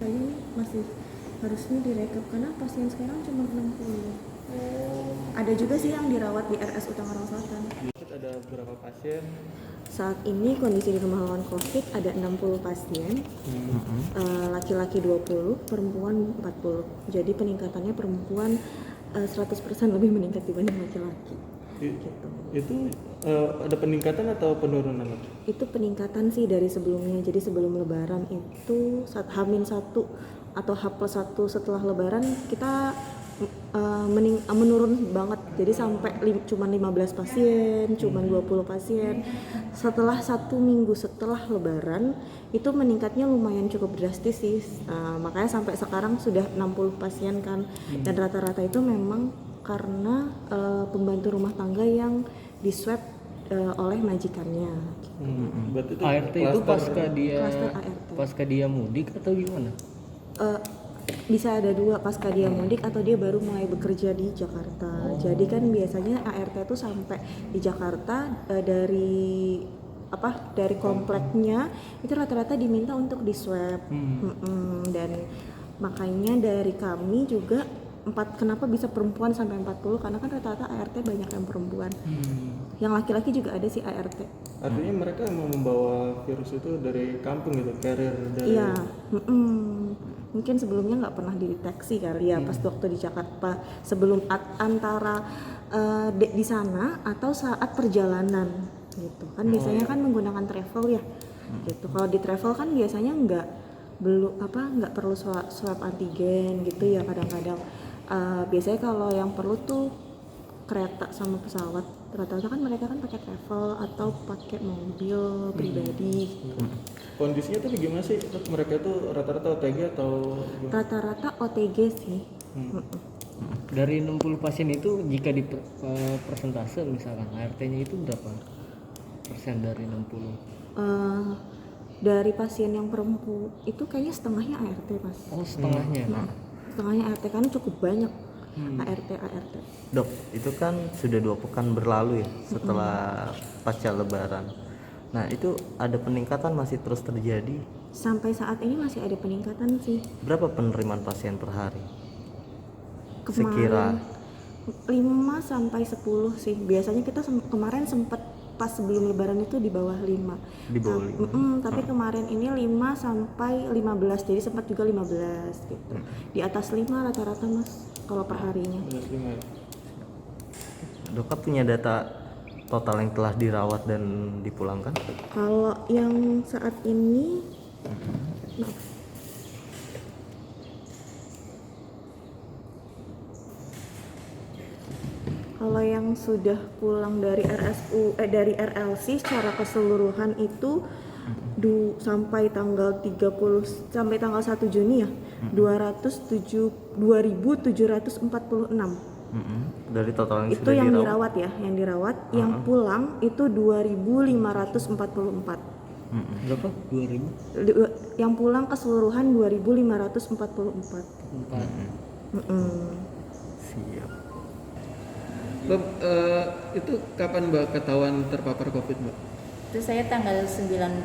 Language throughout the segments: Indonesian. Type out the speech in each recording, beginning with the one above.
kayaknya ini masih harusnya direkap karena pasien sekarang cuma 60. Ada juga sih yang dirawat di RSU Tangerang Selatan. Ada berapa pasien? Saat ini kondisi di rumah lawan COVID ada 60 pasien, laki-laki 20, perempuan 40. Jadi peningkatannya perempuan 100% lebih meningkat dibanding laki-laki. Gitu. Itu ada peningkatan atau penurunan? Itu peningkatan sih dari sebelumnya. Jadi sebelum Lebaran itu saat H-1 atau H+1 setelah Lebaran kita menurun banget. Jadi sampai cuman 15 pasien, cuman 20 pasien. Setelah 1 minggu setelah Lebaran itu meningkatnya lumayan cukup drastis sih. Makanya sampai sekarang sudah 60 pasien kan. Dan rata-rata itu memang karena pembantu rumah tangga yang di swab oleh majikannya. Berarti itu ART itu Cluster ART. pasca dia mudik atau gimana? Bisa ada dua, pasca dia mudik atau dia baru mulai bekerja di Jakarta. Jadi kan biasanya ART itu sampai di Jakarta dari kompleknya itu rata-rata diminta untuk di swab. Dan makanya dari kami juga kenapa bisa perempuan sampai 40 karena kan rata-rata ART banyak yang perempuan. Yang laki-laki juga ada sih ART. artinya mereka mau membawa virus itu dari kampung gitu, carrier dari. Iya. Mungkin sebelumnya nggak pernah dideteksi kali ya pas waktu di Jakarta sebelum antara di sana atau saat perjalanan gitu kan. Biasanya kan menggunakan travel ya gitu. Kalau di travel kan biasanya nggak perlu swab antigen gitu ya kadang-kadang. Biasanya kalau yang perlu tuh kereta sama pesawat, rata-rata kan mereka kan pakai travel atau pakai mobil pribadi gitu. Kondisinya tuh gimana sih? Mereka tuh rata-rata OTG atau gimana? Rata-rata OTG sih. Dari 60 pasien itu jika di persentase misalkan ART-nya itu berapa persen dari 60? Dari pasien yang perempuan itu kayaknya setengahnya ART mas. Oh setengahnya. Setengahnya ART kan cukup banyak. ART. Dok, itu kan sudah 2 pekan berlalu ya setelah pasca Lebaran. Nah itu ada peningkatan masih terus terjadi? Sampai saat ini masih ada peningkatan sih. Berapa penerimaan pasien per hari? Kemarin 5 sampai 10 sih. Biasanya kita kemarin sempat pas sebelum Lebaran itu di bawah 5. Di bawah 5. Tapi kemarin ini 5 sampai 15. Jadi sempat juga 15 gitu. Di atas 5 rata-rata mas kalau per harinya. Dokter punya data total yang telah dirawat dan dipulangkan? Kalau yang saat ini kalau yang sudah pulang dari dari RLC secara keseluruhan itu sampai tanggal 30 sampai tanggal 1 Juni ya 2.746 Dari total yang itu sudah yang dirawat? dirawat yang pulang itu 2.544. Berapa? 2000? Yang pulang keseluruhan 2.544. Siap. Mbak, itu kapan Mbak ketahuan terpapar COVID Mbak? Itu saya tanggal 19.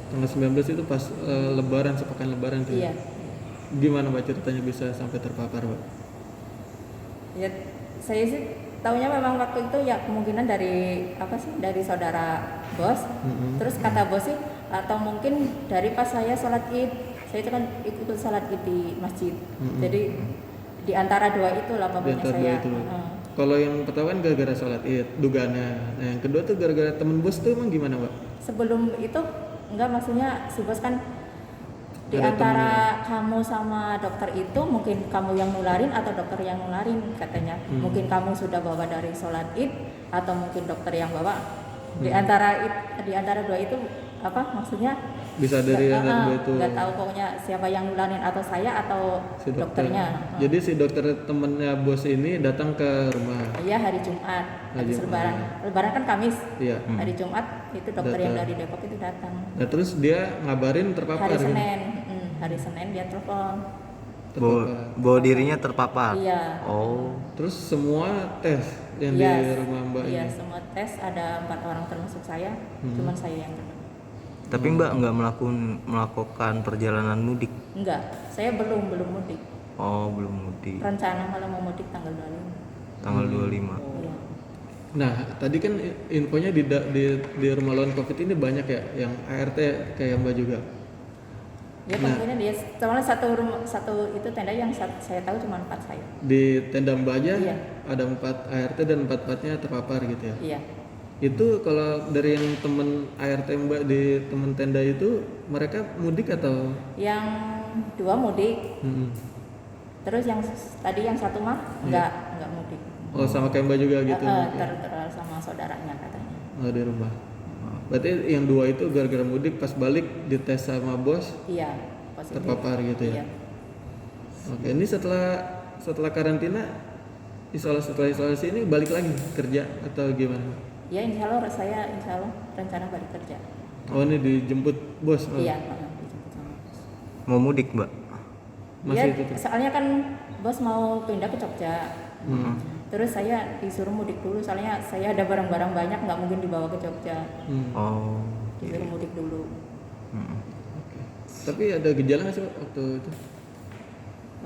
Tanggal 19 itu pas Lebaran, sepekan Lebaran tuh. Iya. Gimana Mbak ceritanya bisa sampai terpapar Mbak? Ya, saya sih taunya memang waktu itu ya kemungkinan dari dari saudara bos. Terus kata bos sih atau mungkin dari pas saya sholat Id. Saya itu kan ikut sholat Id di masjid. Jadi di antara dua itulah pokoknya saya. Kalau yang pertama kan gara-gara sholat Id, dugaannya. Nah yang kedua tuh gara-gara temen bos tuh emang gimana Mbak? Sebelum itu enggak, maksudnya si bos kan di Ada antara kamu sama dokter itu mungkin kamu yang nularin atau dokter yang nularin katanya. Mungkin kamu sudah bawa dari sholat Id atau mungkin dokter yang bawa. Di antara dua itu maksudnya Bisa dari antara dua itu. Nggak tahu pokoknya siapa yang nularin atau saya atau Si dokter. dokternya. Jadi si dokter temennya bos ini datang ke rumah. Iya, hari Jumat, habis Jumat. Lebaran kan Kamis. Iya. Hari Jumat itu dokter yang dari Depok itu datang. Nah terus dia ngabarin terpapar. Hari gitu? Senin, hari Senin dia telepon. Bahwa dirinya terpapar? Iya. Oh. Terus semua tes yang Iya, di rumah Mbak iya, ini? semua tes ada 4 orang termasuk saya, cuman saya yang kena. Tapi Mbak nggak melakukan perjalanan mudik. Enggak, saya belum mudik. Oh, belum mudik. Rencana malah mau mudik tanggal 25. Tanggal 25. Iya. Nah, tadi kan infonya di rumah lawan COVID ini banyak ya yang ART kayak Mbak juga. Ya kemungkinan dia soalnya satu itu tenda yang saya tahu cuma 4 saya. Di tenda Mbak aja Iya. ada 4 ART dan 4-4-nya terpapar gitu ya. Iya. Itu kalau dari yang temen ART Mbak di temen tenda itu mereka mudik atau? Yang 2 mudik, Mm-mm. terus yang tadi yang 1 mah enggak mudik. Oh sama kayak Mbak juga gitu. Sama saudaranya katanya. Oh di rumah. Berarti yang 2 itu gara-gara mudik pas balik dites sama bos Iya, positif. terpapar gitu ya. Iya. Oke, ini setelah karantina setelah isolasi ini balik lagi kerja atau gimana? Ya insya Allah rencana balik kerja. Oh ini dijemput bos? Oh. Iya, dijemput sama bos. Mau mudik Mbak? Masih Iya, itu tuh? soalnya kan bos mau pindah ke Jogja. Terus saya disuruh mudik dulu, soalnya saya ada barang-barang banyak nggak mungkin dibawa ke Jogja. Oh. Disuruh mudik dulu. Oke. Tapi ada gejala nggak sih Pak, waktu itu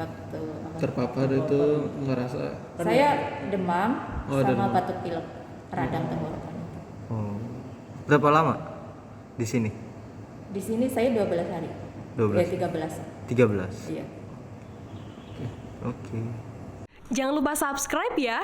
Waktu apa? terpapar itu ngerasa? Saya demam Oh, ada sama demam. batuk pilek, radang tenggorokan. Oh. Berapa lama di sini? Di sini saya 12 hari. 12. Ya 13. 13. Iya. Oke. Jangan lupa subscribe ya.